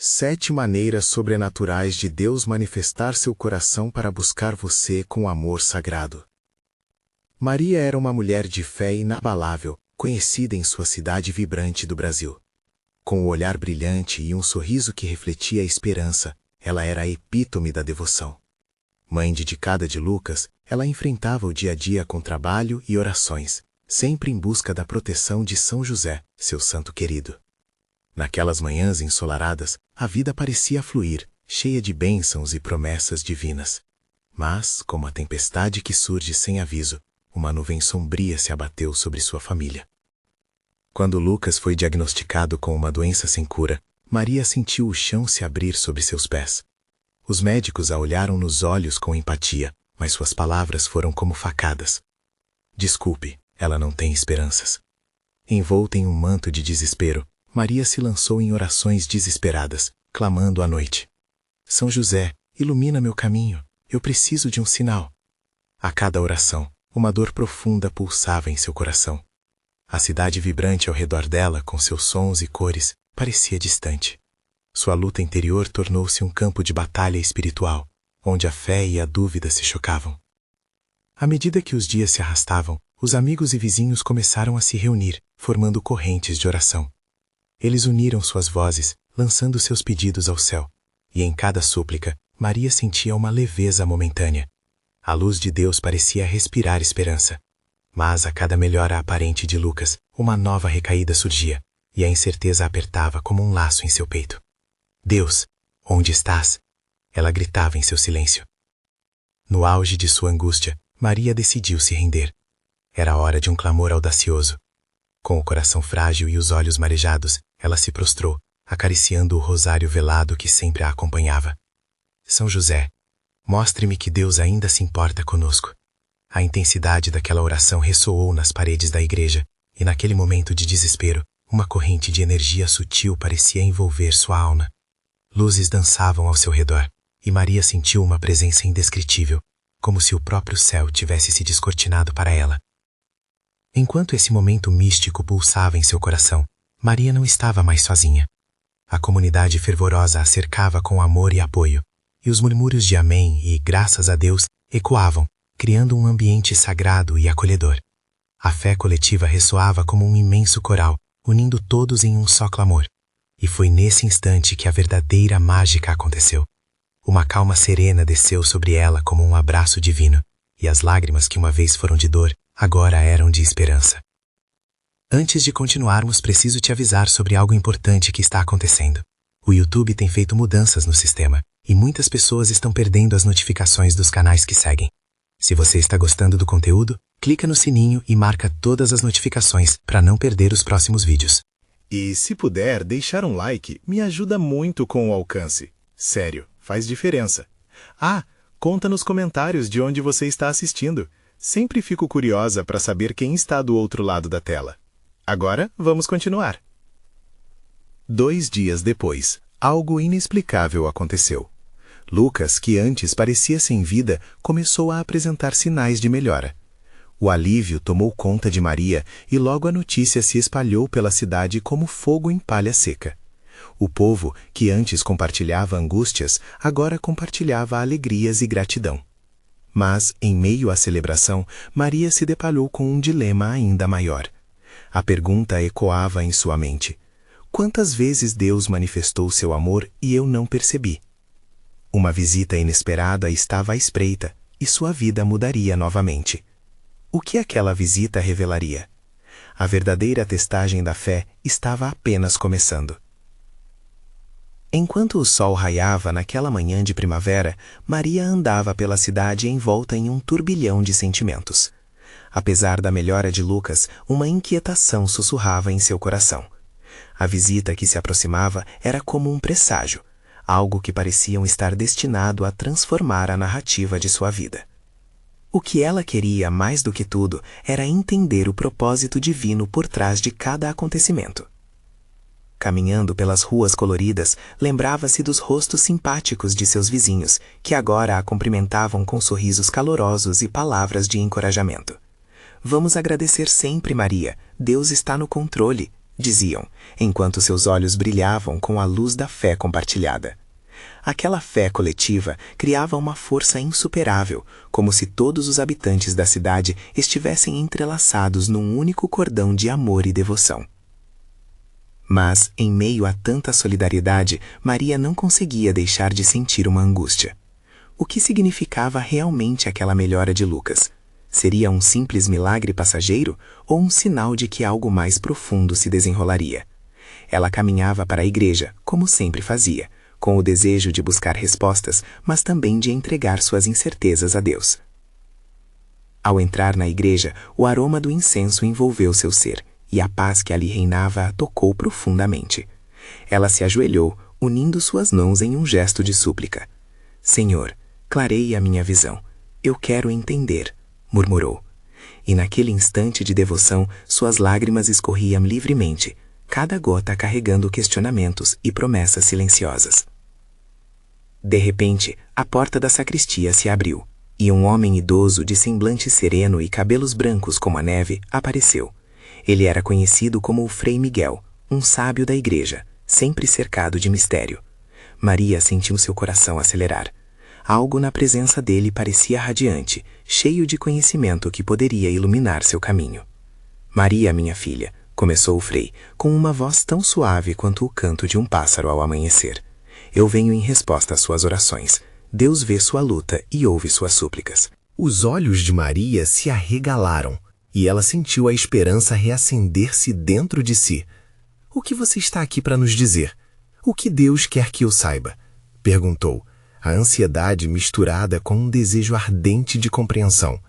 7 maneiras sobrenaturais de Deus manifestar seu coração para buscar você com amor sagrado. Maria era uma mulher de fé inabalável, conhecida em sua cidade vibrante do Brasil. Com o olhar brilhante e um sorriso que refletia a esperança, ela era a epítome da devoção. Mãe dedicada de Lucas, ela enfrentava o dia a dia com trabalho e orações, sempre em busca da proteção de São José, seu santo querido. Naquelas manhãs ensolaradas, a vida parecia fluir, cheia de bênçãos e promessas divinas. Mas, como a tempestade que surge sem aviso, uma nuvem sombria se abateu sobre sua família. Quando Lucas foi diagnosticado com uma doença sem cura, Maria sentiu o chão se abrir sobre seus pés. Os médicos a olharam nos olhos com empatia, mas suas palavras foram como facadas. Desculpe, ela não tem esperanças. Envolta em um manto de desespero, Maria se lançou em orações desesperadas, clamando à noite. São José, ilumina meu caminho, eu preciso de um sinal. A cada oração, uma dor profunda pulsava em seu coração. A cidade vibrante ao redor dela, com seus sons e cores, parecia distante. Sua luta interior tornou-se um campo de batalha espiritual, onde a fé e a dúvida se chocavam. À medida que os dias se arrastavam, os amigos e vizinhos começaram a se reunir, formando correntes de oração. Eles uniram suas vozes, lançando seus pedidos ao céu, e em cada súplica, Maria sentia uma leveza momentânea. A luz de Deus parecia respirar esperança. Mas a cada melhora aparente de Lucas, uma nova recaída surgia, e a incerteza apertava como um laço em seu peito. Deus, onde estás? Ela gritava em seu silêncio. No auge de sua angústia, Maria decidiu se render. Era hora de um clamor audacioso. Com o coração frágil e os olhos marejados, ela se prostrou, acariciando o rosário velado que sempre a acompanhava. São José, mostre-me que Deus ainda se importa conosco. A intensidade daquela oração ressoou nas paredes da igreja, e naquele momento de desespero, uma corrente de energia sutil parecia envolver sua alma. Luzes dançavam ao seu redor, e Maria sentiu uma presença indescritível, como se o próprio céu tivesse se descortinado para ela. Enquanto esse momento místico pulsava em seu coração, Maria não estava mais sozinha. A comunidade fervorosa a cercava com amor e apoio, e os murmúrios de amém e graças a Deus ecoavam, criando um ambiente sagrado e acolhedor. A fé coletiva ressoava como um imenso coral, unindo todos em um só clamor. E foi nesse instante que a verdadeira mágica aconteceu. Uma calma serena desceu sobre ela como um abraço divino, e as lágrimas que uma vez foram de dor, agora eram de esperança. Antes de continuarmos, preciso te avisar sobre algo importante que está acontecendo. O YouTube tem feito mudanças no sistema, e muitas pessoas estão perdendo as notificações dos canais que seguem. Se você está gostando do conteúdo, clica no sininho e marca todas as notificações para não perder os próximos vídeos. E se puder, deixar um like me ajuda muito com o alcance. Sério, faz diferença. Conta nos comentários de onde você está assistindo. Sempre fico curiosa para saber quem está do outro lado da tela. Agora, vamos continuar. 2 dias depois, algo inexplicável aconteceu. Lucas, que antes parecia sem vida, começou a apresentar sinais de melhora. O alívio tomou conta de Maria e logo a notícia se espalhou pela cidade como fogo em palha seca. O povo, que antes compartilhava angústias, agora compartilhava alegrias e gratidão. Mas, em meio à celebração, Maria se deparou com um dilema ainda maior. A pergunta ecoava em sua mente: quantas vezes Deus manifestou seu amor e eu não percebi? Uma visita inesperada estava à espreita, e sua vida mudaria novamente. O que aquela visita revelaria? A verdadeira testagem da fé estava apenas começando. Enquanto o sol raiava naquela manhã de primavera, Maria andava pela cidade envolta em um turbilhão de sentimentos. Apesar da melhora de Lucas, uma inquietação sussurrava em seu coração. A visita que se aproximava era como um presságio, algo que parecia estar destinado a transformar a narrativa de sua vida. O que ela queria mais do que tudo era entender o propósito divino por trás de cada acontecimento. Caminhando pelas ruas coloridas, lembrava-se dos rostos simpáticos de seus vizinhos, que agora a cumprimentavam com sorrisos calorosos e palavras de encorajamento. Vamos agradecer sempre, Maria. Deus está no controle. diziam, enquanto seus olhos brilhavam com a luz da fé compartilhada. Aquela fé coletiva criava uma força insuperável, como se todos os habitantes da cidade estivessem entrelaçados num único cordão de amor e devoção. Mas, em meio a tanta solidariedade, Maria não conseguia deixar de sentir uma angústia. O que significava realmente aquela melhora de Lucas? Seria um simples milagre passageiro ou um sinal de que algo mais profundo se desenrolaria? Ela caminhava para a igreja, como sempre fazia, com o desejo de buscar respostas, mas também de entregar suas incertezas a Deus. Ao entrar na igreja, o aroma do incenso envolveu seu ser, e a paz que ali reinava a tocou profundamente. Ela se ajoelhou, unindo suas mãos em um gesto de súplica. «Senhor, clareie a minha visão. Eu quero entender», murmurou. E naquele instante de devoção, suas lágrimas escorriam livremente, cada gota carregando questionamentos e promessas silenciosas. De repente, a porta da sacristia se abriu, e um homem idoso de semblante sereno e cabelos brancos como a neve apareceu. Ele era conhecido como o Frei Miguel, um sábio da igreja, sempre cercado de mistério. Maria sentiu seu coração acelerar. Algo na presença dele parecia radiante, cheio de conhecimento que poderia iluminar seu caminho. «Maria, minha filha», começou o Frei, com uma voz tão suave quanto o canto de um pássaro ao amanhecer. «Eu venho em resposta às suas orações. Deus vê sua luta e ouve suas súplicas». Os olhos de Maria se arregalaram, e ela sentiu a esperança reacender-se dentro de si. «O que você está aqui para nos dizer? O que Deus quer que eu saiba?» perguntou, a ansiedade misturada com um desejo ardente de compreensão.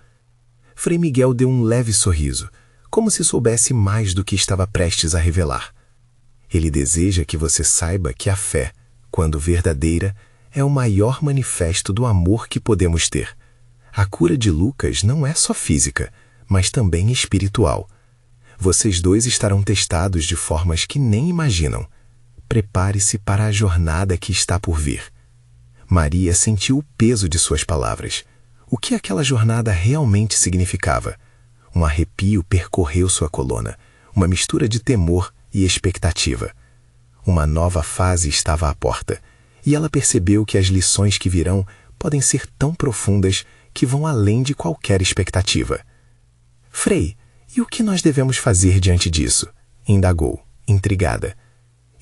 Frei Miguel deu um leve sorriso, como se soubesse mais do que estava prestes a revelar. Ele deseja que você saiba que a fé, quando verdadeira, é o maior manifesto do amor que podemos ter. A cura de Lucas não é só física, mas também espiritual. Vocês dois estarão testados de formas que nem imaginam. Prepare-se para a jornada que está por vir. Maria sentiu o peso de suas palavras. O que aquela jornada realmente significava? Um arrepio percorreu sua coluna, uma mistura de temor e expectativa. Uma nova fase estava à porta, e ela percebeu que as lições que virão podem ser tão profundas que vão além de qualquer expectativa. «Frei, e o que nós devemos fazer diante disso?» indagou, intrigada.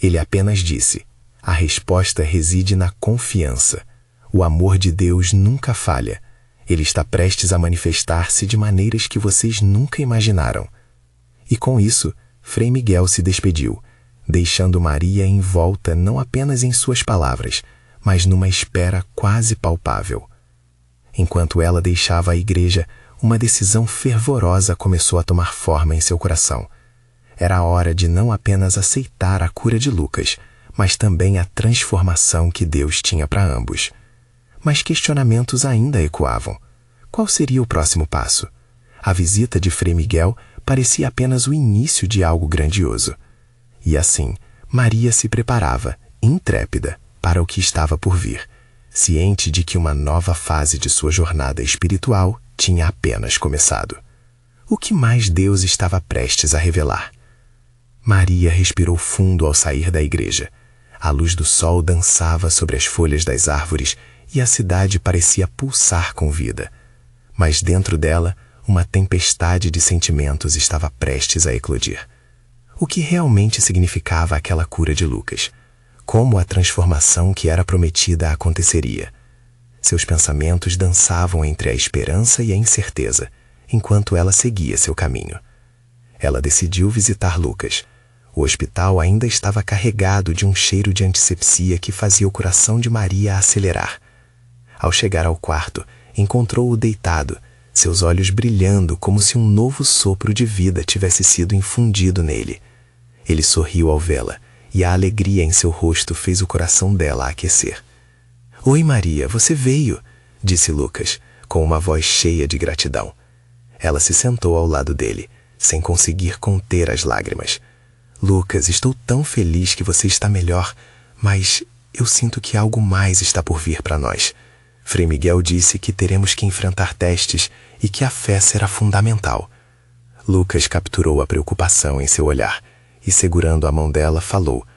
Ele apenas disse: «A resposta reside na confiança. O amor de Deus nunca falha. Ele está prestes a manifestar-se de maneiras que vocês nunca imaginaram». E com isso, Frei Miguel se despediu, deixando Maria envolta não apenas em suas palavras, mas numa espera quase palpável. Enquanto ela deixava a igreja, uma decisão fervorosa começou a tomar forma em seu coração. Era a hora de não apenas aceitar a cura de Lucas, mas também a transformação que Deus tinha para ambos. Mas questionamentos ainda ecoavam. Qual seria o próximo passo? A visita de Frei Miguel parecia apenas o início de algo grandioso. E assim, Maria se preparava, intrépida, para o que estava por vir, ciente de que uma nova fase de sua jornada espiritual tinha apenas começado. O que mais Deus estava prestes a revelar? Maria respirou fundo ao sair da igreja. A luz do sol dançava sobre as folhas das árvores e a cidade parecia pulsar com vida. Mas dentro dela, uma tempestade de sentimentos estava prestes a eclodir. O que realmente significava aquela cura de Lucas? Como a transformação que era prometida aconteceria? Seus pensamentos dançavam entre a esperança e a incerteza, enquanto ela seguia seu caminho. Ela decidiu visitar Lucas. O hospital ainda estava carregado de um cheiro de antisepsia que fazia o coração de Maria acelerar. Ao chegar ao quarto, encontrou-o deitado, seus olhos brilhando como se um novo sopro de vida tivesse sido infundido nele. Ele sorriu ao vê-la, e a alegria em seu rosto fez o coração dela aquecer. «Oi, Maria, você veio», disse Lucas, com uma voz cheia de gratidão. Ela se sentou ao lado dele, sem conseguir conter as lágrimas. «Lucas, estou tão feliz que você está melhor, mas eu sinto que algo mais está por vir para nós. Frei Miguel disse que teremos que enfrentar testes e que a fé será fundamental». Lucas capturou a preocupação em seu olhar, e, segurando a mão dela, falou: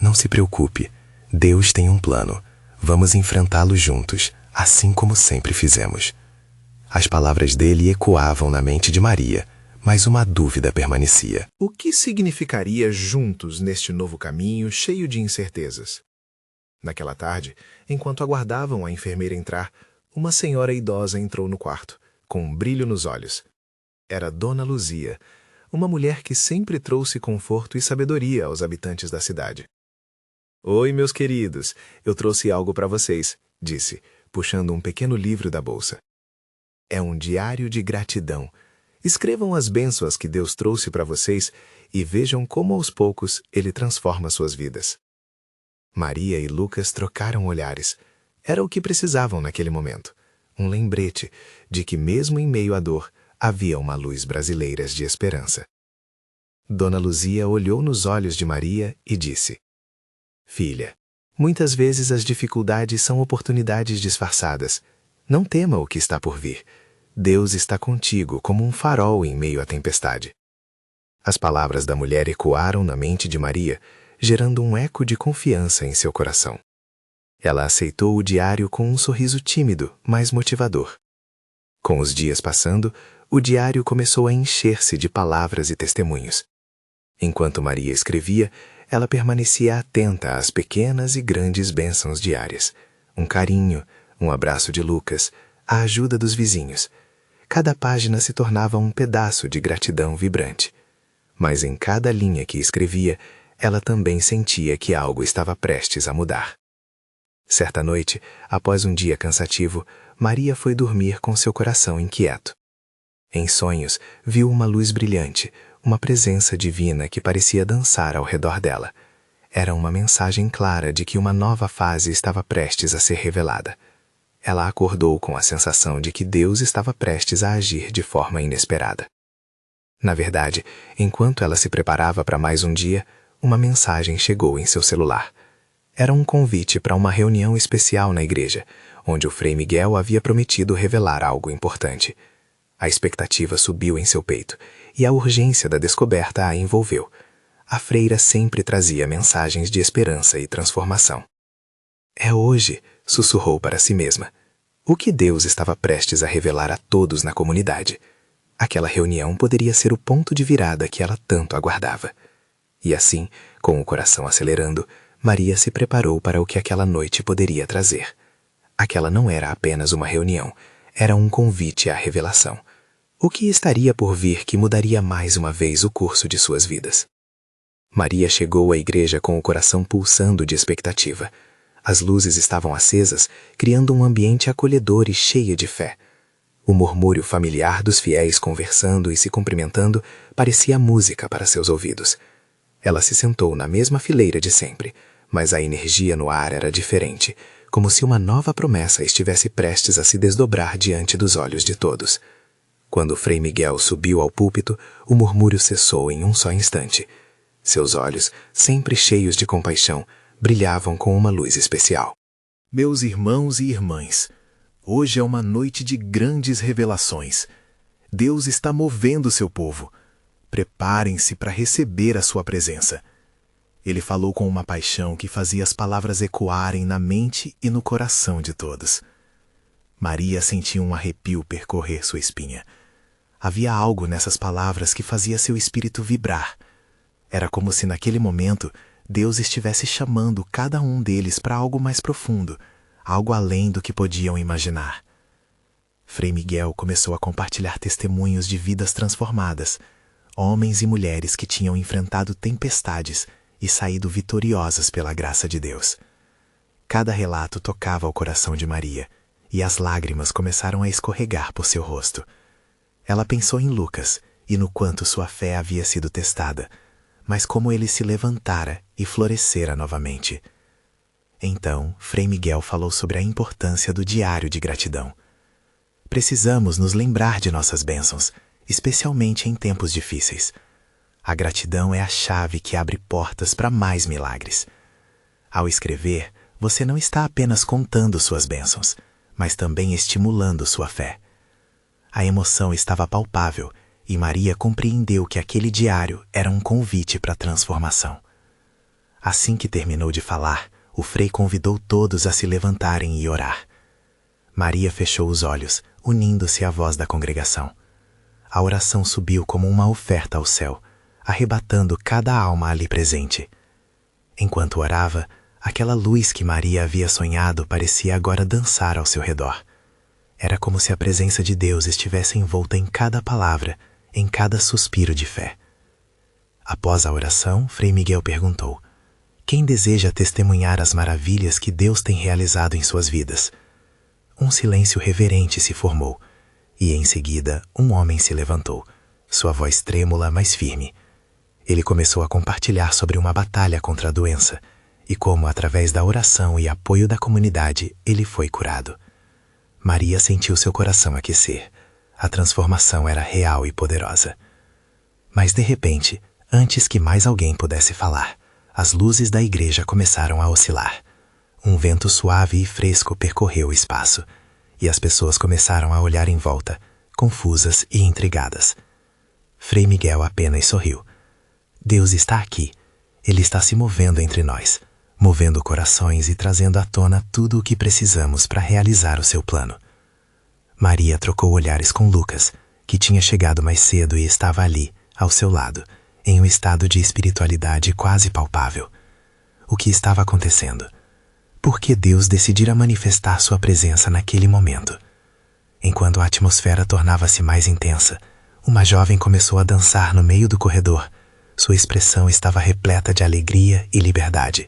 "Não se preocupe, Deus tem um plano. Vamos enfrentá-lo juntos, assim como sempre fizemos." As palavras dele ecoavam na mente de Maria, mas uma dúvida permanecia. O que significaria juntos neste novo caminho cheio de incertezas? Naquela tarde, enquanto aguardavam a enfermeira entrar, uma senhora idosa entrou no quarto, com um brilho nos olhos. Era Dona Luzia, uma mulher que sempre trouxe conforto e sabedoria aos habitantes da cidade. "Oi, meus queridos, eu trouxe algo para vocês", disse, puxando um pequeno livro da bolsa. "É um diário de gratidão. Escrevam as bênçãos que Deus trouxe para vocês e vejam como aos poucos Ele transforma suas vidas." Maria e Lucas trocaram olhares. Era o que precisavam naquele momento. Um lembrete de que mesmo em meio à dor, havia uma luz brasileira de esperança. Dona Luzia olhou nos olhos de Maria e disse: "Filha, muitas vezes as dificuldades são oportunidades disfarçadas. Não tema o que está por vir. Deus está contigo como um farol em meio à tempestade." As palavras da mulher ecoaram na mente de Maria, gerando um eco de confiança em seu coração. Ela aceitou o diário com um sorriso tímido, mas motivador. Com os dias passando, o diário começou a encher-se de palavras e testemunhos. Enquanto Maria escrevia, ela permanecia atenta às pequenas e grandes bênçãos diárias. Um carinho, um abraço de Lucas, a ajuda dos vizinhos. Cada página se tornava um pedaço de gratidão vibrante. Mas em cada linha que escrevia, ela também sentia que algo estava prestes a mudar. Certa noite, após um dia cansativo, Maria foi dormir com seu coração inquieto. Em sonhos, viu uma luz brilhante, uma presença divina que parecia dançar ao redor dela. Era uma mensagem clara de que uma nova fase estava prestes a ser revelada. Ela acordou com a sensação de que Deus estava prestes a agir de forma inesperada. Na verdade, enquanto ela se preparava para mais um dia, uma mensagem chegou em seu celular. Era um convite para uma reunião especial na igreja, onde o Frei Miguel havia prometido revelar algo importante. A expectativa subiu em seu peito, e a urgência da descoberta a envolveu. A freira sempre trazia mensagens de esperança e transformação. "É hoje", sussurrou para si mesma. O que Deus estava prestes a revelar a todos na comunidade? Aquela reunião poderia ser o ponto de virada que ela tanto aguardava. E assim, com o coração acelerando, Maria se preparou para o que aquela noite poderia trazer. Aquela não era apenas uma reunião, era um convite à revelação. O que estaria por vir que mudaria mais uma vez o curso de suas vidas? Maria chegou à igreja com o coração pulsando de expectativa. As luzes estavam acesas, criando um ambiente acolhedor e cheio de fé. O murmúrio familiar dos fiéis conversando e se cumprimentando parecia música para seus ouvidos. Ela se sentou na mesma fileira de sempre, mas a energia no ar era diferente, como se uma nova promessa estivesse prestes a se desdobrar diante dos olhos de todos. Quando o Frei Miguel subiu ao púlpito, o murmúrio cessou em um só instante. Seus olhos, sempre cheios de compaixão, brilhavam com uma luz especial. "Meus irmãos e irmãs, hoje é uma noite de grandes revelações. Deus está movendo seu povo. Preparem-se para receber a sua presença." Ele falou com uma paixão que fazia as palavras ecoarem na mente e no coração de todos. Maria sentiu um arrepio percorrer sua espinha. Havia algo nessas palavras que fazia seu espírito vibrar. Era como se naquele momento Deus estivesse chamando cada um deles para algo mais profundo, algo além do que podiam imaginar. Frei Miguel começou a compartilhar testemunhos de vidas transformadas, homens e mulheres que tinham enfrentado tempestades e saído vitoriosas pela graça de Deus. Cada relato tocava o coração de Maria, e as lágrimas começaram a escorregar por seu rosto. Ela pensou em Lucas e no quanto sua fé havia sido testada, mas como ele se levantara e florescera novamente. Então, Frei Miguel falou sobre a importância do diário de gratidão. Precisamos nos lembrar de nossas bênçãos, especialmente em tempos difíceis. A gratidão é a chave que abre portas para mais milagres. Ao escrever, você não está apenas contando suas bênçãos, mas também estimulando sua fé. A emoção estava palpável e Maria compreendeu que aquele diário era um convite para a transformação. Assim que terminou de falar, o Frei convidou todos a se levantarem e orar. Maria fechou os olhos, unindo-se à voz da congregação. A oração subiu como uma oferta ao céu, arrebatando cada alma ali presente. Enquanto orava, aquela luz que Maria havia sonhado parecia agora dançar ao seu redor. Era como se a presença de Deus estivesse envolta em cada palavra, em cada suspiro de fé. Após a oração, Frei Miguel perguntou: quem deseja testemunhar as maravilhas que Deus tem realizado em suas vidas? Um silêncio reverente se formou, e em seguida um homem se levantou, sua voz trêmula, mas firme. Ele começou a compartilhar sobre uma batalha contra a doença, e como, através da oração e apoio da comunidade, ele foi curado. Maria sentiu seu coração aquecer. A transformação era real e poderosa. Mas, de repente, antes que mais alguém pudesse falar, as luzes da igreja começaram a oscilar. Um vento suave e fresco percorreu o espaço, e as pessoas começaram a olhar em volta, confusas e intrigadas. Frei Miguel apenas sorriu. Deus está aqui. Ele está se movendo entre nós, movendo corações e trazendo à tona tudo o que precisamos para realizar o seu plano. Maria trocou olhares com Lucas, que tinha chegado mais cedo e estava ali, ao seu lado, em um estado de espiritualidade quase palpável. O que estava acontecendo? Por que Deus decidira manifestar sua presença naquele momento? Enquanto a atmosfera tornava-se mais intensa, uma jovem começou a dançar no meio do corredor. Sua expressão estava repleta de alegria e liberdade.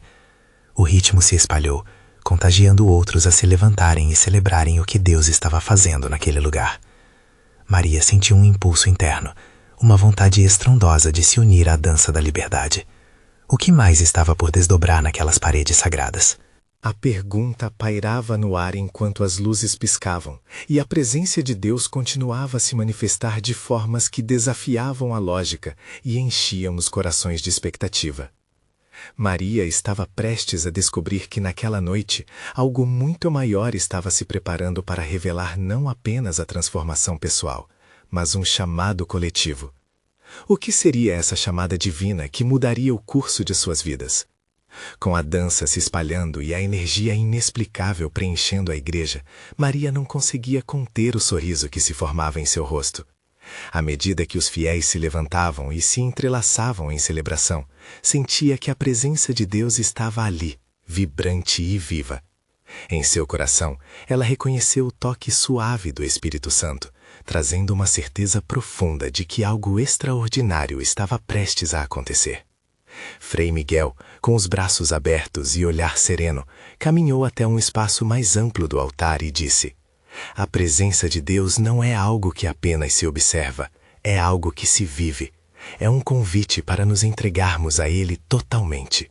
O ritmo se espalhou, contagiando outros a se levantarem e celebrarem o que Deus estava fazendo naquele lugar. Maria sentiu um impulso interno, uma vontade estrondosa de se unir à dança da liberdade. O que mais estava por desdobrar naquelas paredes sagradas? A pergunta pairava no ar enquanto as luzes piscavam, e a presença de Deus continuava a se manifestar de formas que desafiavam a lógica e enchiam os corações de expectativa. Maria estava prestes a descobrir que naquela noite algo muito maior estava se preparando para revelar não apenas a transformação pessoal, mas um chamado coletivo. O que seria essa chamada divina que mudaria o curso de suas vidas? Com a dança se espalhando e a energia inexplicável preenchendo a igreja, Maria não conseguia conter o sorriso que se formava em seu rosto. À medida que os fiéis se levantavam e se entrelaçavam em celebração, sentia que a presença de Deus estava ali, vibrante e viva. Em seu coração, ela reconheceu o toque suave do Espírito Santo, trazendo uma certeza profunda de que algo extraordinário estava prestes a acontecer. Frei Miguel, com os braços abertos e olhar sereno, caminhou até um espaço mais amplo do altar e disse: a presença de Deus não é algo que apenas se observa, é algo que se vive. É um convite para nos entregarmos a Ele totalmente.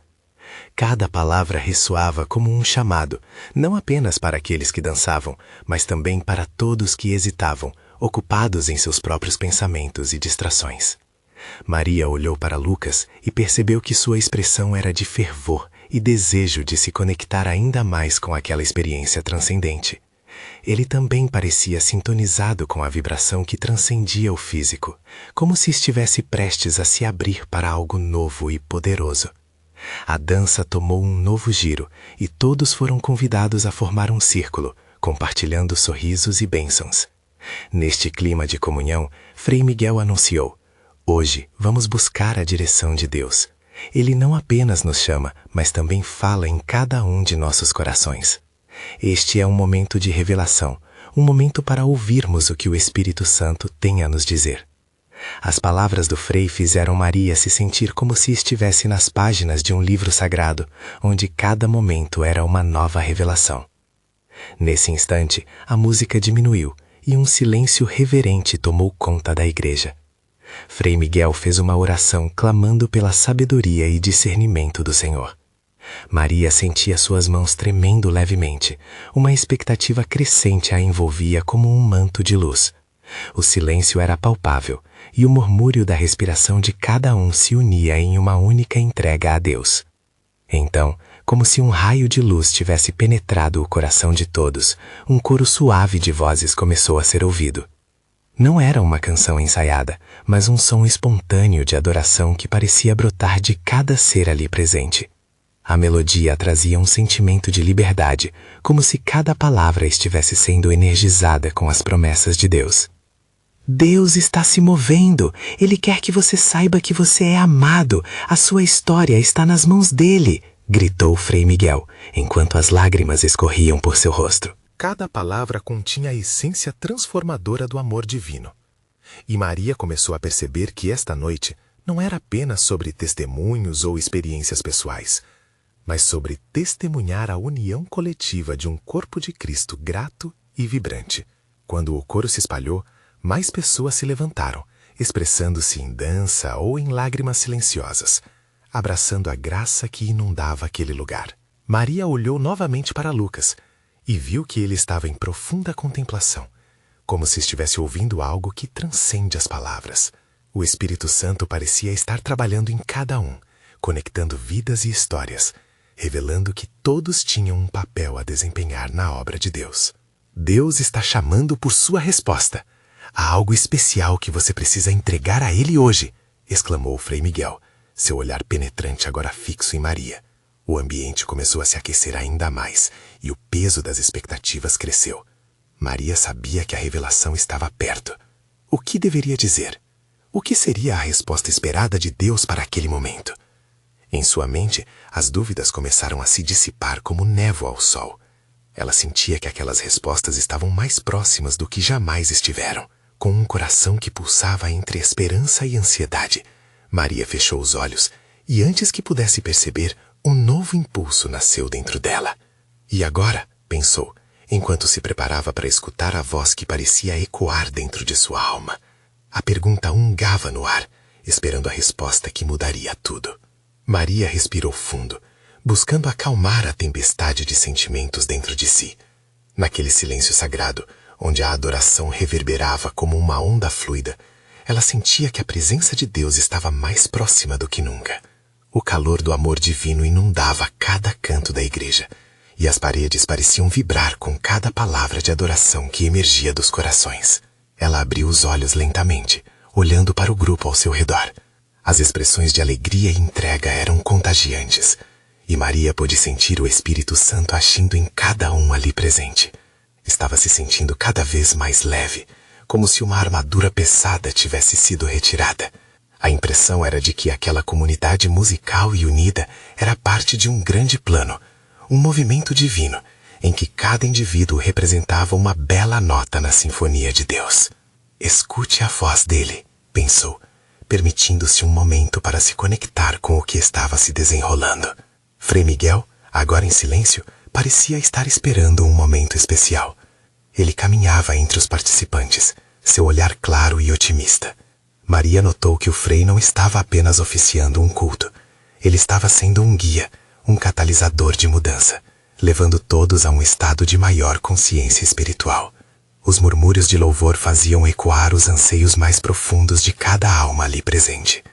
Cada palavra ressoava como um chamado, não apenas para aqueles que dançavam, mas também para todos que hesitavam, ocupados em seus próprios pensamentos e distrações. Maria olhou para Lucas e percebeu que sua expressão era de fervor e desejo de se conectar ainda mais com aquela experiência transcendente. Ele também parecia sintonizado com a vibração que transcendia o físico, como se estivesse prestes a se abrir para algo novo e poderoso. A dança tomou um novo giro e todos foram convidados a formar um círculo, compartilhando sorrisos e bênçãos. Neste clima de comunhão, Frei Miguel anunciou: hoje vamos buscar a direção de Deus. Ele não apenas nos chama, mas também fala em cada um de nossos corações. Este é um momento de revelação, um momento para ouvirmos o que o Espírito Santo tem a nos dizer. As palavras do Frei fizeram Maria se sentir como se estivesse nas páginas de um livro sagrado, onde cada momento era uma nova revelação. Nesse instante, a música diminuiu e um silêncio reverente tomou conta da igreja. Frei Miguel fez uma oração clamando pela sabedoria e discernimento do Senhor. Maria sentia suas mãos tremendo levemente. Uma expectativa crescente a envolvia como um manto de luz. O silêncio era palpável, e o murmúrio da respiração de cada um se unia em uma única entrega a Deus. Então, como se um raio de luz tivesse penetrado o coração de todos, um coro suave de vozes começou a ser ouvido. Não era uma canção ensaiada, mas um som espontâneo de adoração que parecia brotar de cada ser ali presente. A melodia trazia um sentimento de liberdade, como se cada palavra estivesse sendo energizada com as promessas de Deus. Deus está se movendo. Ele quer que você saiba que você é amado. A sua história está nas mãos dele, gritou Frei Miguel, enquanto as lágrimas escorriam por seu rosto. Cada palavra continha a essência transformadora do amor divino. E Maria começou a perceber que esta noite não era apenas sobre testemunhos ou experiências pessoais, mas sobre testemunhar a união coletiva de um corpo de Cristo grato e vibrante. Quando o coro se espalhou, mais pessoas se levantaram, expressando-se em dança ou em lágrimas silenciosas, abraçando a graça que inundava aquele lugar. Maria olhou novamente para Lucas e viu que ele estava em profunda contemplação, como se estivesse ouvindo algo que transcende as palavras. O Espírito Santo parecia estar trabalhando em cada um, conectando vidas e histórias, revelando que todos tinham um papel a desempenhar na obra de Deus. Deus está chamando por sua resposta. Há algo especial que você precisa entregar a Ele hoje, exclamou Frei Miguel, seu olhar penetrante agora fixo em Maria. O ambiente começou a se aquecer ainda mais e o peso das expectativas cresceu. Maria sabia que a revelação estava perto. O que deveria dizer? O que seria a resposta esperada de Deus para aquele momento? Em sua mente, as dúvidas começaram a se dissipar como névoa ao sol. Ela sentia que aquelas respostas estavam mais próximas do que jamais estiveram. Com um coração que pulsava entre esperança e ansiedade, Maria fechou os olhos e, antes que pudesse perceber, um novo impulso nasceu dentro dela. E agora, pensou, enquanto se preparava para escutar a voz que parecia ecoar dentro de sua alma. A pergunta ungava no ar, esperando a resposta que mudaria tudo. Maria respirou fundo, buscando acalmar a tempestade de sentimentos dentro de si. Naquele silêncio sagrado, onde a adoração reverberava como uma onda fluida, ela sentia que a presença de Deus estava mais próxima do que nunca. O calor do amor divino inundava cada canto da igreja, e as paredes pareciam vibrar com cada palavra de adoração que emergia dos corações. Ela abriu os olhos lentamente, olhando para o grupo ao seu redor. As expressões de alegria e entrega eram contagiantes, e Maria pôde sentir o Espírito Santo agindo em cada um ali presente. Estava se sentindo cada vez mais leve, como se uma armadura pesada tivesse sido retirada. A impressão era de que aquela comunidade musical e unida era parte de um grande plano, um movimento divino, em que cada indivíduo representava uma bela nota na sinfonia de Deus. Escute a voz dele, pensou, permitindo-se um momento para se conectar com o que estava se desenrolando. Frei Miguel, agora em silêncio, parecia estar esperando um momento especial. Ele caminhava entre os participantes, seu olhar claro e otimista. Maria notou que o Frei não estava apenas oficiando um culto. Ele estava sendo um guia, um catalisador de mudança, levando todos a um estado de maior consciência espiritual. Os murmúrios de louvor faziam ecoar os anseios mais profundos de cada alma ali presente.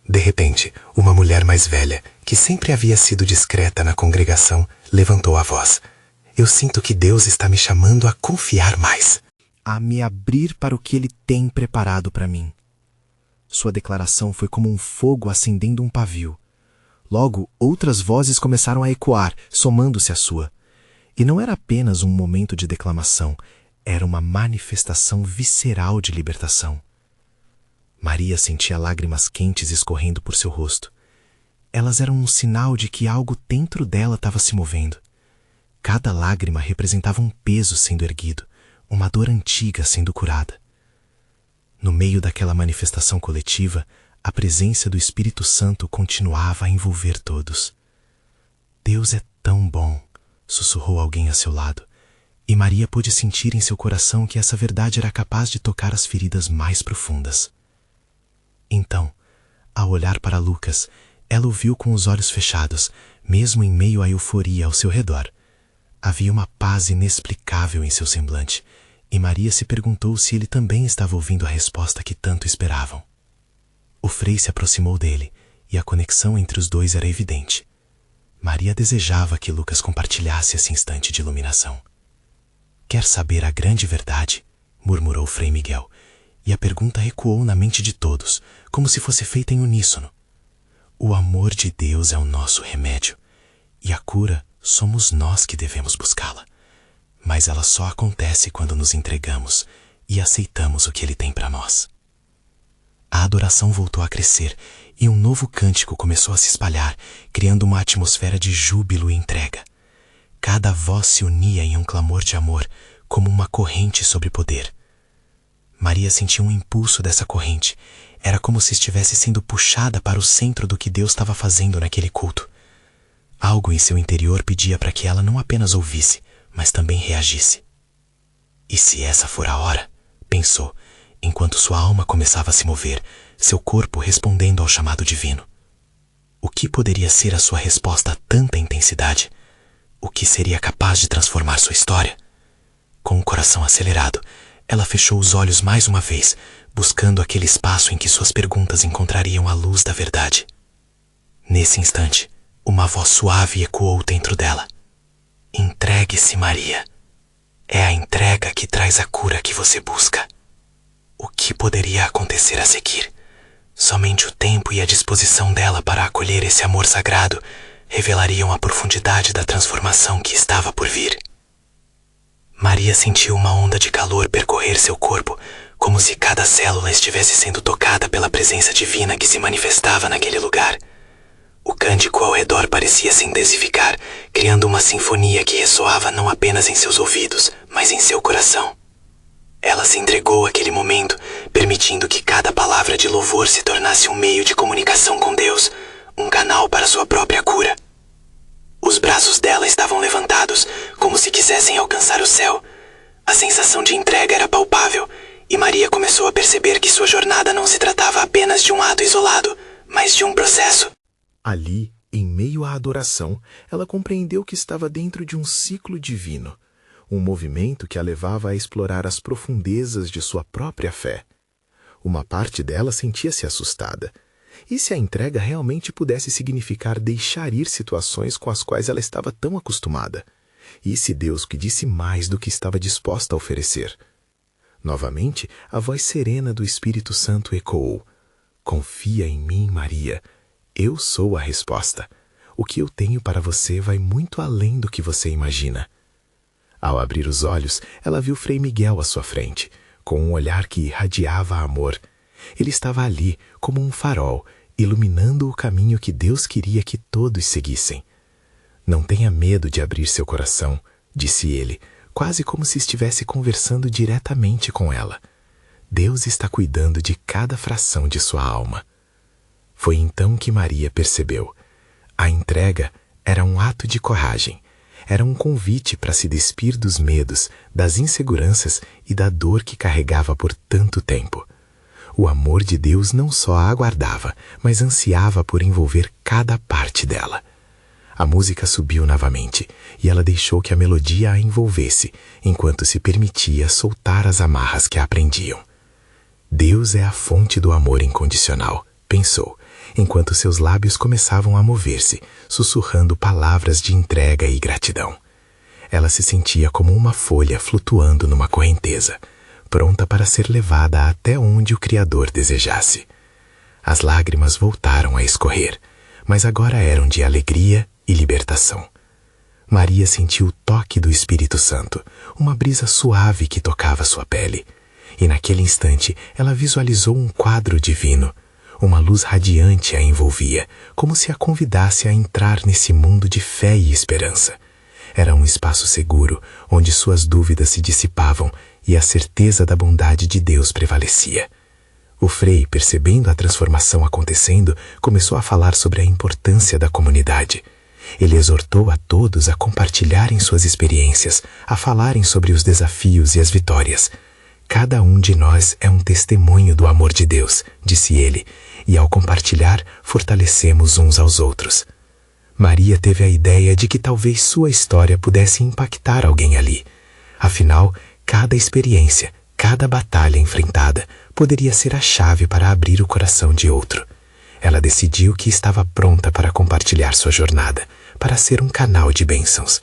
De repente, uma mulher mais velha, que sempre havia sido discreta na congregação, levantou a voz. Eu sinto que Deus está me chamando a confiar mais. A me abrir para o que Ele tem preparado para mim. Sua declaração foi como um fogo acendendo um pavio. Logo, outras vozes começaram a ecoar, somando-se à sua. E não era apenas um momento de declamação, era uma manifestação visceral de libertação. Maria sentia lágrimas quentes escorrendo por seu rosto. Elas eram um sinal de que algo dentro dela estava se movendo. Cada lágrima representava um peso sendo erguido, uma dor antiga sendo curada. No meio daquela manifestação coletiva, a presença do Espírito Santo continuava a envolver todos. Deus é tão bom, sussurrou alguém a seu lado, e Maria pôde sentir em seu coração que essa verdade era capaz de tocar as feridas mais profundas. Então, ao olhar para Lucas, ela o viu com os olhos fechados, mesmo em meio à euforia ao seu redor. Havia uma paz inexplicável em seu semblante, e Maria se perguntou se ele também estava ouvindo a resposta que tanto esperavam. O Frei se aproximou dele, e a conexão entre os dois era evidente. Maria desejava que Lucas compartilhasse esse instante de iluminação. Quer saber a grande verdade? Murmurou Frei Miguel, e a pergunta ecoou na mente de todos, como se fosse feita em uníssono. O amor de Deus é o nosso remédio, e a cura somos nós que devemos buscá-la. Mas ela só acontece quando nos entregamos e aceitamos o que Ele tem para nós. A adoração voltou a crescer e um novo cântico começou a se espalhar, criando uma atmosfera de júbilo e entrega. Cada voz se unia em um clamor de amor, como uma corrente sobre poder. Maria sentiu um impulso dessa corrente. Era como se estivesse sendo puxada para o centro do que Deus estava fazendo naquele culto. Algo em seu interior pedia para que ela não apenas ouvisse, mas também reagisse. E se essa for a hora? Pensou, enquanto sua alma começava a se mover, seu corpo respondendo ao chamado divino. O que poderia ser a sua resposta a tanta intensidade? O que seria capaz de transformar sua história? Com o coração acelerado, ela fechou os olhos mais uma vez, buscando aquele espaço em que suas perguntas encontrariam a luz da verdade. Nesse instante, uma voz suave ecoou dentro dela. Entregue-se, Maria. É a entrega que traz a cura que você busca. O que poderia acontecer a seguir? Somente o tempo e a disposição dela para acolher esse amor sagrado revelariam a profundidade da transformação que estava por vir. Maria sentiu uma onda de calor percorrer seu corpo, como se cada célula estivesse sendo tocada pela presença divina que se manifestava naquele lugar. O cântico ao redor parecia se intensificar, criando uma sinfonia que ressoava não apenas em seus ouvidos, mas em seu coração. Ela se entregou àquele momento, permitindo que cada palavra de louvor se tornasse um meio de comunicação com Deus, um canal para sua própria cura. Os braços dela estavam levantados, como se quisessem alcançar o céu. A sensação de entrega era palpável, e Maria começou a perceber que sua jornada não se tratava apenas de um ato isolado, mas de um processo. Ali, em meio à adoração, ela compreendeu que estava dentro de um ciclo divino, um movimento que a levava a explorar as profundezas de sua própria fé. Uma parte dela sentia-se assustada. E se a entrega realmente pudesse significar deixar ir situações com as quais ela estava tão acostumada? E se Deus pedisse mais do que estava disposta a oferecer? Novamente, a voz serena do Espírito Santo ecoou: Confia em mim, Maria. Eu sou a resposta. O que eu tenho para você vai muito além do que você imagina. Ao abrir os olhos, ela viu Frei Miguel à sua frente, com um olhar que irradiava amor. Ele estava ali, como um farol, iluminando o caminho que Deus queria que todos seguissem. Não tenha medo de abrir seu coração, disse ele, quase como se estivesse conversando diretamente com ela. Deus está cuidando de cada fração de sua alma. Foi então que Maria percebeu. A entrega era um ato de coragem. Era um convite para se despir dos medos, das inseguranças e da dor que carregava por tanto tempo. O amor de Deus não só a aguardava, mas ansiava por envolver cada parte dela. A música subiu novamente, e ela deixou que a melodia a envolvesse, enquanto se permitia soltar as amarras que a prendiam. Deus é a fonte do amor incondicional, pensou, enquanto seus lábios começavam a mover-se, sussurrando palavras de entrega e gratidão. Ela se sentia como uma folha flutuando numa correnteza, pronta para ser levada até onde o Criador desejasse. As lágrimas voltaram a escorrer, mas agora eram de alegria e libertação. Maria sentiu o toque do Espírito Santo, uma brisa suave que tocava sua pele, e naquele instante ela visualizou um quadro divino. Uma luz radiante a envolvia, como se a convidasse a entrar nesse mundo de fé e esperança. Era um espaço seguro, onde suas dúvidas se dissipavam e a certeza da bondade de Deus prevalecia. O Frei, percebendo a transformação acontecendo, começou a falar sobre a importância da comunidade. Ele exortou a todos a compartilharem suas experiências, a falarem sobre os desafios e as vitórias. Cada um de nós é um testemunho do amor de Deus, disse ele, e ao compartilhar, fortalecemos uns aos outros. Maria teve a ideia de que talvez sua história pudesse impactar alguém ali. Afinal, cada experiência, cada batalha enfrentada, poderia ser a chave para abrir o coração de outro. Ela decidiu que estava pronta para compartilhar sua jornada, para ser um canal de bênçãos.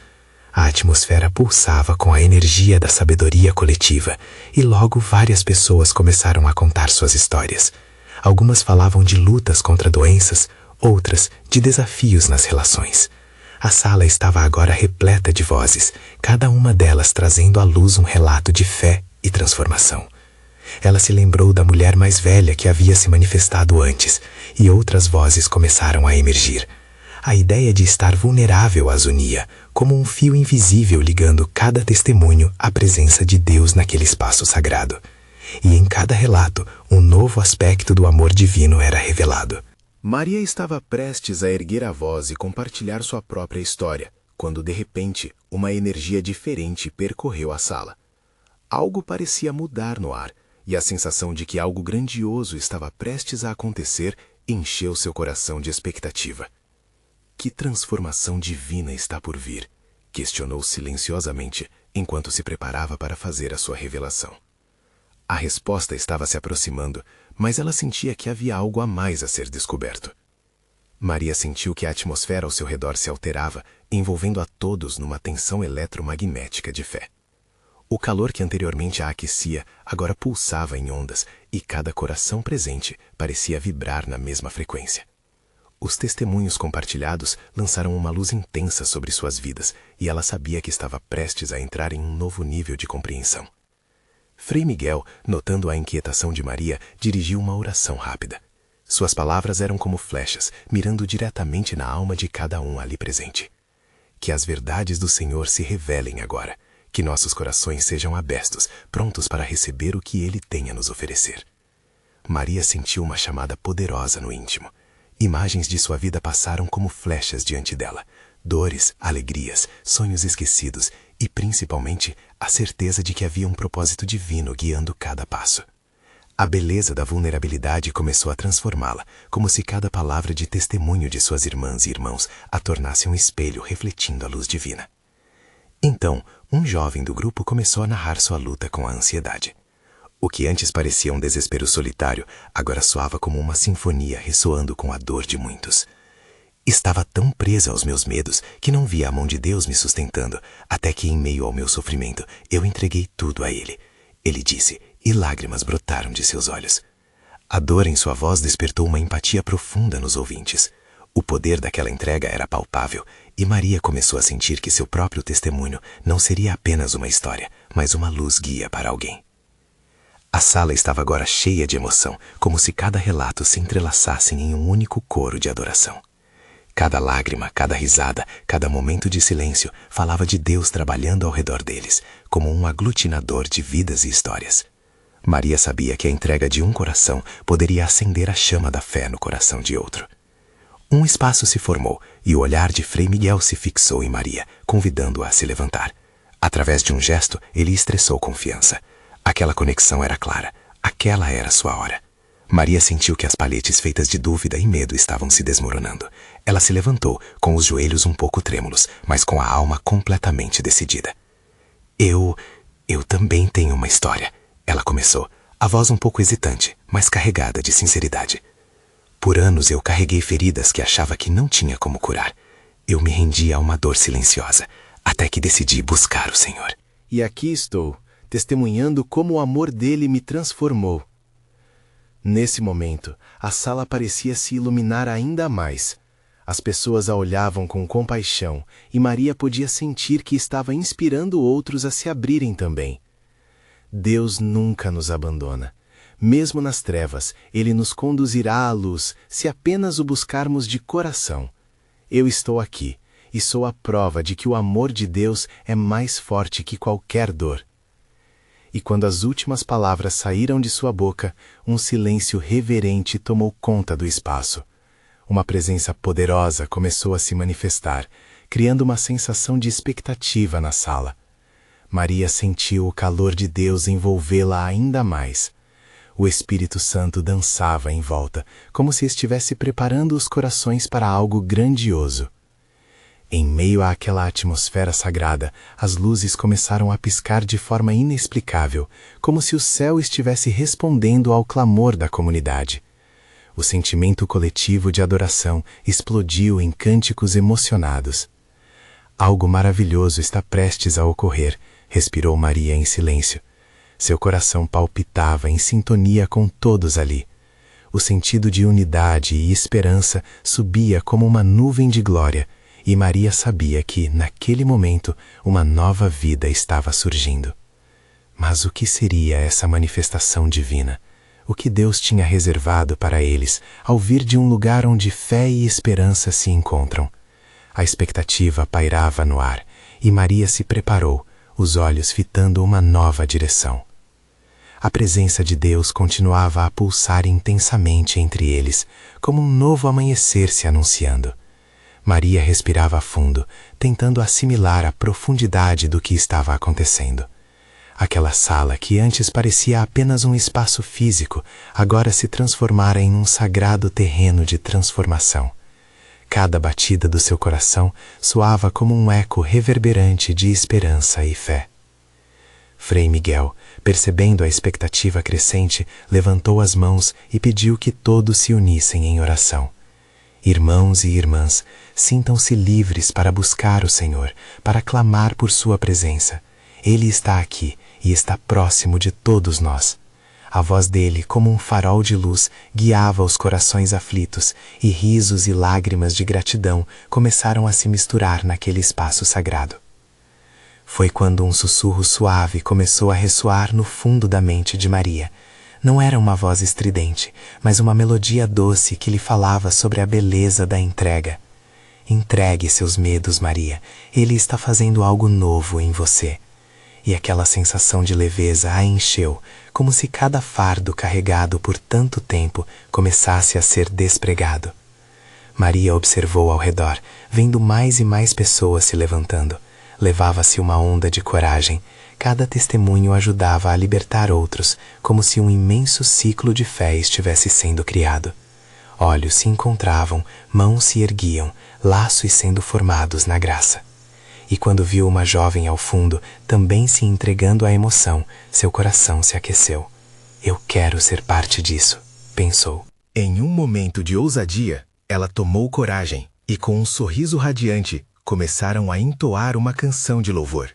A atmosfera pulsava com a energia da sabedoria coletiva, e logo várias pessoas começaram a contar suas histórias. Algumas falavam de lutas contra doenças, outras de desafios nas relações. A sala estava agora repleta de vozes, cada uma delas trazendo à luz um relato de fé e transformação. Ela se lembrou da mulher mais velha que havia se manifestado antes, e outras vozes começaram a emergir. A ideia de estar vulnerável as unia, como um fio invisível ligando cada testemunho à presença de Deus naquele espaço sagrado. E em cada relato, um novo aspecto do amor divino era revelado. Maria estava prestes a erguer a voz e compartilhar sua própria história, quando de repente, uma energia diferente percorreu a sala. Algo parecia mudar no ar, e a sensação de que algo grandioso estava prestes a acontecer encheu seu coração de expectativa. Que transformação divina está por vir? Questionou silenciosamente, enquanto se preparava para fazer a sua revelação. A resposta estava se aproximando, mas ela sentia que havia algo a mais a ser descoberto. Maria sentiu que a atmosfera ao seu redor se alterava, envolvendo a todos numa tensão eletromagnética de fé. O calor que anteriormente a aquecia agora pulsava em ondas, e cada coração presente parecia vibrar na mesma frequência. Os testemunhos compartilhados lançaram uma luz intensa sobre suas vidas, e ela sabia que estava prestes a entrar em um novo nível de compreensão. Frei Miguel, notando a inquietação de Maria, dirigiu uma oração rápida. Suas palavras eram como flechas, mirando diretamente na alma de cada um ali presente. Que as verdades do Senhor se revelem agora, que nossos corações sejam abertos, prontos para receber o que Ele tem a nos oferecer. Maria sentiu uma chamada poderosa no íntimo. Imagens de sua vida passaram como flechas diante dela. Dores, alegrias, sonhos esquecidos e, principalmente, a certeza de que havia um propósito divino guiando cada passo. A beleza da vulnerabilidade começou a transformá-la, como se cada palavra de testemunho de suas irmãs e irmãos a tornasse um espelho refletindo a luz divina. Então, um jovem do grupo começou a narrar sua luta com a ansiedade. O que antes parecia um desespero solitário, agora soava como uma sinfonia ressoando com a dor de muitos. Estava tão presa aos meus medos que não via a mão de Deus me sustentando, até que em meio ao meu sofrimento eu entreguei tudo a Ele. Ele disse, e lágrimas brotaram de seus olhos. A dor em sua voz despertou uma empatia profunda nos ouvintes. O poder daquela entrega era palpável, e Maria começou a sentir que seu próprio testemunho não seria apenas uma história, mas uma luz guia para alguém. A sala estava agora cheia de emoção, como se cada relato se entrelaçasse em um único coro de adoração. Cada lágrima, cada risada, cada momento de silêncio falava de Deus trabalhando ao redor deles, como um aglutinador de vidas e histórias. Maria sabia que a entrega de um coração poderia acender a chama da fé no coração de outro. Um espaço se formou e o olhar de Frei Miguel se fixou em Maria, convidando-a a se levantar. Através de um gesto, ele expressou confiança. Aquela conexão era clara. Aquela era sua hora. Maria sentiu que as paletes feitas de dúvida e medo estavam se desmoronando. Ela se levantou, com os joelhos um pouco trêmulos, mas com a alma completamente decidida. Eu também tenho uma história. Ela começou, a voz um pouco hesitante, mas carregada de sinceridade. Por anos eu carreguei feridas que achava que não tinha como curar. Eu me rendi a uma dor silenciosa, até que decidi buscar o Senhor. E aqui estou, testemunhando como o amor dele me transformou. Nesse momento, a sala parecia se iluminar ainda mais. As pessoas a olhavam com compaixão, e Maria podia sentir que estava inspirando outros a se abrirem também. Deus nunca nos abandona. Mesmo nas trevas, Ele nos conduzirá à luz, se apenas o buscarmos de coração. Eu estou aqui, e sou a prova de que o amor de Deus é mais forte que qualquer dor. E quando as últimas palavras saíram de sua boca, um silêncio reverente tomou conta do espaço. Uma presença poderosa começou a se manifestar, criando uma sensação de expectativa na sala. Maria sentiu o calor de Deus envolvê-la ainda mais. O Espírito Santo dançava em volta, como se estivesse preparando os corações para algo grandioso. Em meio àquela atmosfera sagrada, as luzes começaram a piscar de forma inexplicável, como se o céu estivesse respondendo ao clamor da comunidade. O sentimento coletivo de adoração explodiu em cânticos emocionados. Algo maravilhoso está prestes a ocorrer, respirou Maria em silêncio. Seu coração palpitava em sintonia com todos ali. O sentido de unidade e esperança subia como uma nuvem de glória, e Maria sabia que, naquele momento, uma nova vida estava surgindo. Mas o que seria essa manifestação divina? O que Deus tinha reservado para eles ao vir de um lugar onde fé e esperança se encontram? A expectativa pairava no ar, e Maria se preparou, os olhos fitando uma nova direção. A presença de Deus continuava a pulsar intensamente entre eles, como um novo amanhecer se anunciando. Maria respirava fundo, tentando assimilar a profundidade do que estava acontecendo. Aquela sala, que antes parecia apenas um espaço físico, agora se transformara em um sagrado terreno de transformação. Cada batida do seu coração soava como um eco reverberante de esperança e fé. Frei Miguel, percebendo a expectativa crescente, levantou as mãos e pediu que todos se unissem em oração. Irmãos e irmãs, sintam-se livres para buscar o Senhor, para clamar por sua presença. Ele está aqui e está próximo de todos nós. A voz dele, como um farol de luz, guiava os corações aflitos, e risos e lágrimas de gratidão começaram a se misturar naquele espaço sagrado. Foi quando um sussurro suave começou a ressoar no fundo da mente de Maria. Não era uma voz estridente, mas uma melodia doce que lhe falava sobre a beleza da entrega. Entregue seus medos, Maria. Ele está fazendo algo novo em você. E aquela sensação de leveza a encheu, como se cada fardo carregado por tanto tempo começasse a ser despregado. Maria observou ao redor, vendo mais e mais pessoas se levantando. Levava-se uma onda de coragem. Cada testemunho ajudava a libertar outros, como se um imenso ciclo de fé estivesse sendo criado. Olhos se encontravam, mãos se erguiam, laços sendo formados na graça. E quando viu uma jovem ao fundo, também se entregando à emoção, seu coração se aqueceu. Eu quero ser parte disso, pensou. Em um momento de ousadia, ela tomou coragem e, com um sorriso radiante, começaram a entoar uma canção de louvor.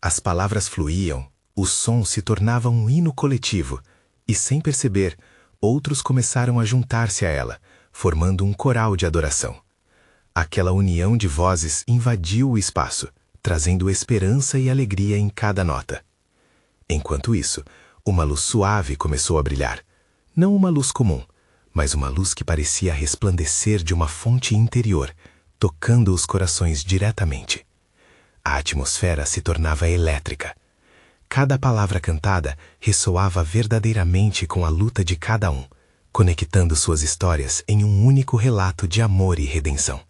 As palavras fluíam, o som se tornava um hino coletivo, e sem perceber, outros começaram a juntar-se a ela, formando um coral de adoração. Aquela união de vozes invadiu o espaço, trazendo esperança e alegria em cada nota. Enquanto isso, uma luz suave começou a brilhar. Não uma luz comum, mas uma luz que parecia resplandecer de uma fonte interior, tocando os corações diretamente. A atmosfera se tornava elétrica. Cada palavra cantada ressoava verdadeiramente com a luta de cada um, conectando suas histórias em um único relato de amor e redenção.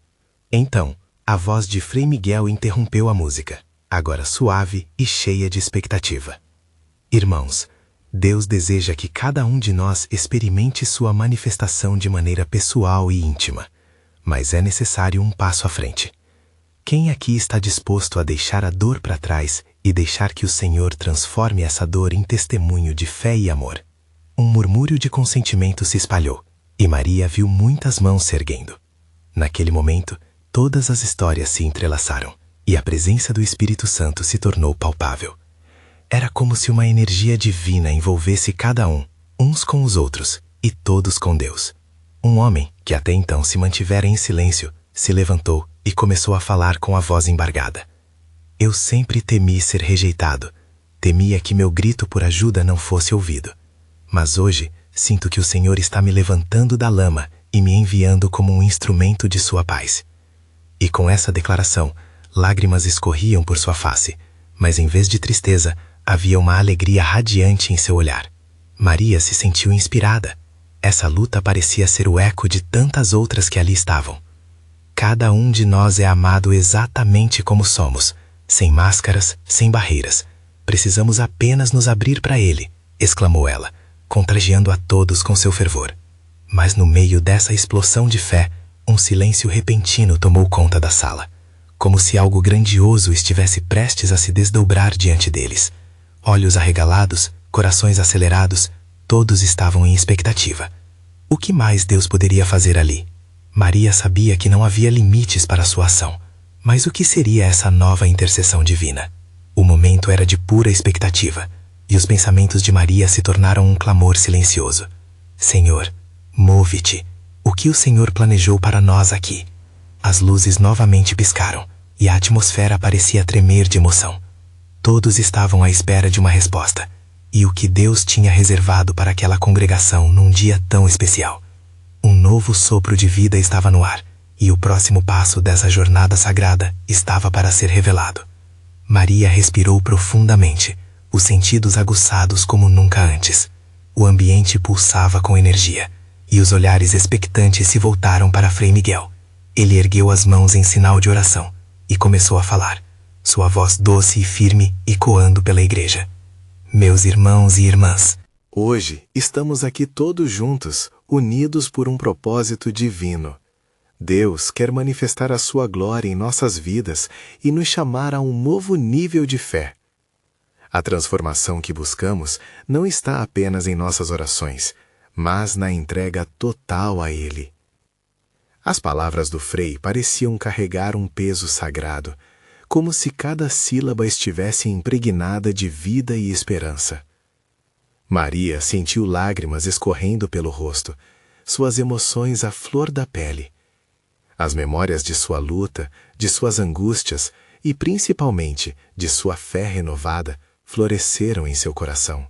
Então, a voz de Frei Miguel interrompeu a música, agora suave e cheia de expectativa. Irmãos, Deus deseja que cada um de nós experimente sua manifestação de maneira pessoal e íntima. Mas é necessário um passo à frente. Quem aqui está disposto a deixar a dor para trás e deixar que o Senhor transforme essa dor em testemunho de fé e amor? Um murmúrio de consentimento se espalhou, e Maria viu muitas mãos se erguendo. Naquele momento, todas as histórias se entrelaçaram, e a presença do Espírito Santo se tornou palpável. Era como se uma energia divina envolvesse cada um, uns com os outros, e todos com Deus. Um homem, que até então se mantivera em silêncio, se levantou e começou a falar com a voz embargada. Eu sempre temi ser rejeitado. Temia que meu grito por ajuda não fosse ouvido. Mas hoje, sinto que o Senhor está me levantando da lama e me enviando como um instrumento de sua paz. E com essa declaração, lágrimas escorriam por sua face, mas em vez de tristeza, havia uma alegria radiante em seu olhar. Maria se sentiu inspirada. Essa luta parecia ser o eco de tantas outras que ali estavam. Cada um de nós é amado exatamente como somos, sem máscaras, sem barreiras. Precisamos apenas nos abrir para Ele, exclamou ela, contagiando a todos com seu fervor. Mas no meio dessa explosão de fé, um silêncio repentino tomou conta da sala, como se algo grandioso estivesse prestes a se desdobrar diante deles. Olhos arregalados, corações acelerados, todos estavam em expectativa. O que mais Deus poderia fazer ali? Maria sabia que não havia limites para sua ação, Mas o que seria essa nova intercessão divina? O momento era de pura expectativa, e os pensamentos de Maria se tornaram um clamor silencioso. Senhor, move-te. O que o Senhor planejou para nós aqui? As luzes novamente piscaram, e a atmosfera parecia tremer de emoção. Todos estavam à espera de uma resposta, e o que Deus tinha reservado para aquela congregação num dia tão especial. Um novo sopro de vida estava no ar, e o próximo passo dessa jornada sagrada estava para ser revelado. Maria respirou profundamente, os sentidos aguçados como nunca antes. O ambiente pulsava com energia, e os olhares expectantes se voltaram para Frei Miguel. Ele ergueu as mãos em sinal de oração e começou a falar, sua voz doce e firme ecoando pela igreja. Meus irmãos e irmãs, hoje estamos aqui todos juntos, unidos por um propósito divino. Deus quer manifestar a sua glória em nossas vidas e nos chamar a um novo nível de fé. A transformação que buscamos não está apenas em nossas orações, mas na entrega total a Ele. As palavras do Frei pareciam carregar um peso sagrado, como se cada sílaba estivesse impregnada de vida e esperança. Maria sentiu lágrimas escorrendo pelo rosto, suas emoções à flor da pele. As memórias de sua luta, de suas angústias e, principalmente, de sua fé renovada, floresceram em seu coração.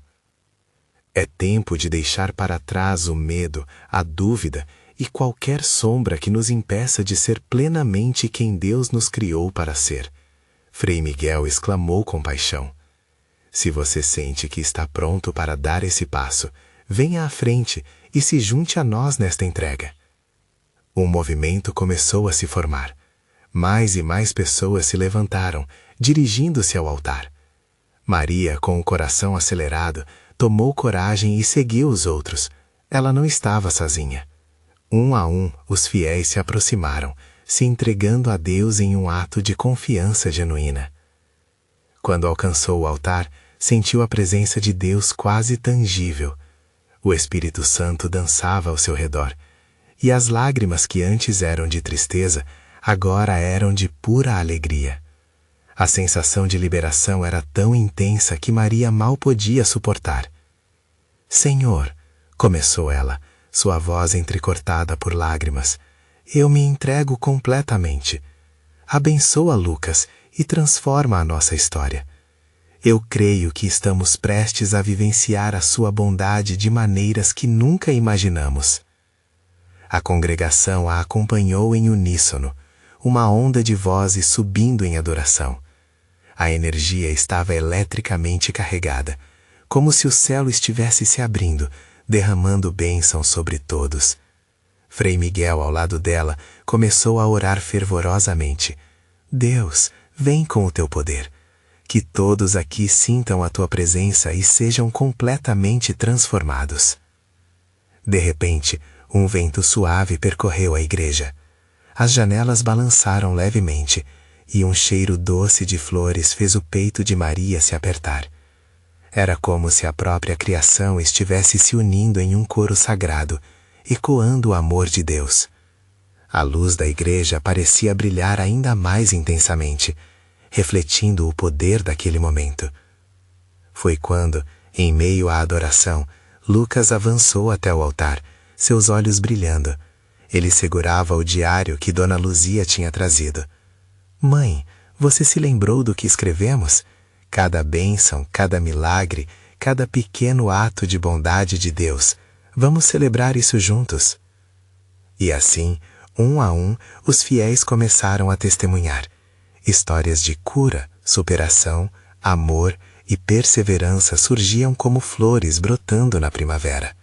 É tempo de deixar para trás o medo, a dúvida e qualquer sombra que nos impeça de ser plenamente quem Deus nos criou para ser. Frei Miguel exclamou com paixão. Se você sente que está pronto para dar esse passo, venha à frente e se junte a nós nesta entrega. Um movimento começou a se formar. Mais e mais pessoas se levantaram, dirigindo-se ao altar. Maria, com o coração acelerado, tomou coragem e seguiu os outros. Ela não estava sozinha. Um a um, os fiéis se aproximaram, se entregando a Deus em um ato de confiança genuína. Quando alcançou o altar, sentiu a presença de Deus quase tangível. O Espírito Santo dançava ao seu redor, e as lágrimas que antes eram de tristeza, agora eram de pura alegria. A sensação de liberação era tão intensa que Maria mal podia suportar. Senhor, começou ela, sua voz entrecortada por lágrimas, eu me entrego completamente. Abençoa Lucas e transforma a nossa história. Eu creio que estamos prestes a vivenciar a sua bondade de maneiras que nunca imaginamos. A congregação a acompanhou em uníssono, uma onda de vozes subindo em adoração. A energia estava eletricamente carregada, como se o céu estivesse se abrindo, derramando bênção sobre todos. Frei Miguel, ao lado dela, começou a orar fervorosamente. Deus, vem com o teu poder. Que todos aqui sintam a tua presença e sejam completamente transformados. De repente, um vento suave percorreu a igreja. As janelas balançaram levemente, e um cheiro doce de flores fez o peito de Maria se apertar. Era como se a própria criação estivesse se unindo em um coro sagrado, ecoando o amor de Deus. A luz da igreja parecia brilhar ainda mais intensamente, refletindo o poder daquele momento. Foi quando, em meio à adoração, Lucas avançou até o altar, seus olhos brilhando. Ele segurava o diário que Dona Luzia tinha trazido. Mãe, você se lembrou do que escrevemos? Cada bênção, cada milagre, cada pequeno ato de bondade de Deus. Vamos celebrar isso juntos. E assim, um a um, os fiéis começaram a testemunhar. Histórias de cura, superação, amor e perseverança surgiam como flores brotando na primavera.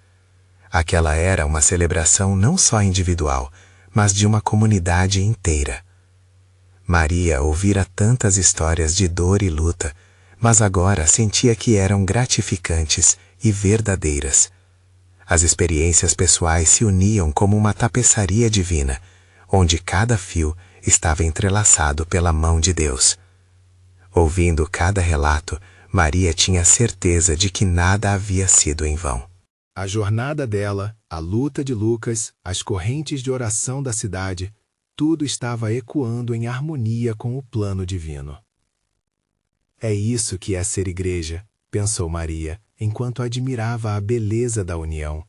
Aquela era uma celebração não só individual, mas de uma comunidade inteira. Maria ouvira tantas histórias de dor e luta, mas agora sentia que eram gratificantes e verdadeiras. As experiências pessoais se uniam como uma tapeçaria divina, onde cada fio estava entrelaçado pela mão de Deus. Ouvindo cada relato, Maria tinha certeza de que nada havia sido em vão. A jornada dela, a luta de Lucas, as correntes de oração da cidade, tudo estava ecoando em harmonia com o plano divino. É isso que é ser igreja, pensou Maria, enquanto admirava a beleza da união.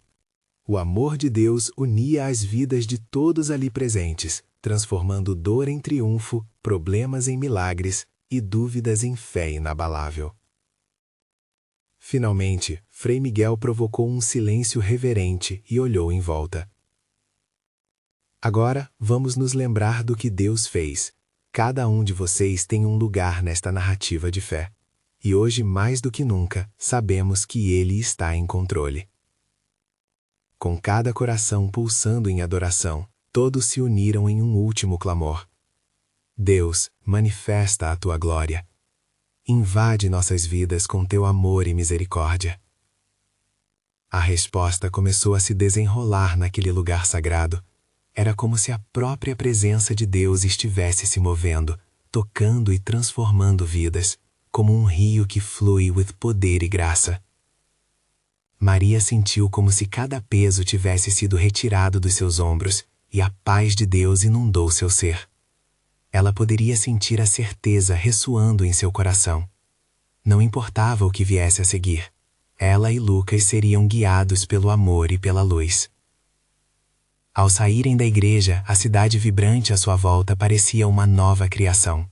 O amor de Deus unia as vidas de todos ali presentes, transformando dor em triunfo, problemas em milagres e dúvidas em fé inabalável. Finalmente, Frei Miguel provocou um silêncio reverente e olhou em volta. Agora, vamos nos lembrar do que Deus fez. Cada um de vocês tem um lugar nesta narrativa de fé. E hoje, mais do que nunca, sabemos que Ele está em controle. Com cada coração pulsando em adoração, todos se uniram em um último clamor. Deus, manifesta a Tua glória. Invade nossas vidas com Teu amor e misericórdia. A resposta começou a se desenrolar naquele lugar sagrado. Era como se a própria presença de Deus estivesse se movendo, tocando e transformando vidas, como um rio que flui com poder e graça. Maria sentiu como se cada peso tivesse sido retirado dos seus ombros e a paz de Deus inundou seu ser. Ela poderia sentir a certeza ressoando em seu coração. Não importava o que viesse a seguir, ela e Lucas seriam guiados pelo amor e pela luz. Ao saírem da igreja, a cidade vibrante à sua volta parecia uma nova criação.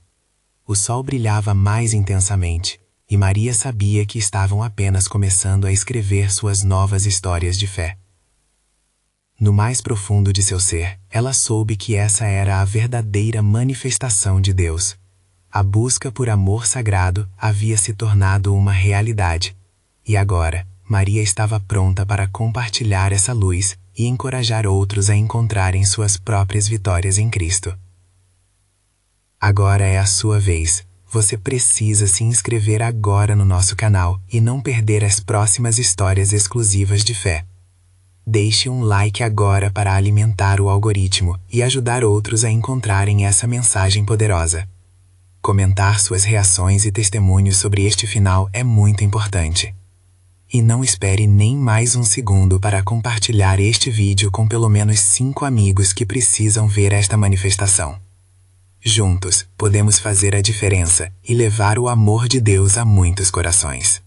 O sol brilhava mais intensamente, e Maria sabia que estavam apenas começando a escrever suas novas histórias de fé. No mais profundo de seu ser, ela soube que essa era a verdadeira manifestação de Deus. A busca por amor sagrado havia se tornado uma realidade, e agora, Maria estava pronta para compartilhar essa luz e encorajar outros a encontrarem suas próprias vitórias em Cristo. Agora é a sua vez. Você precisa se inscrever agora no nosso canal e não perder as próximas histórias exclusivas de fé. Deixe um like agora para alimentar o algoritmo e ajudar outros a encontrarem essa mensagem poderosa. Comentar suas reações e testemunhos sobre este final é muito importante. E não espere nem mais um segundo para compartilhar este vídeo com pelo menos 5 amigos que precisam ver esta manifestação. Juntos, podemos fazer a diferença e levar o amor de Deus a muitos corações.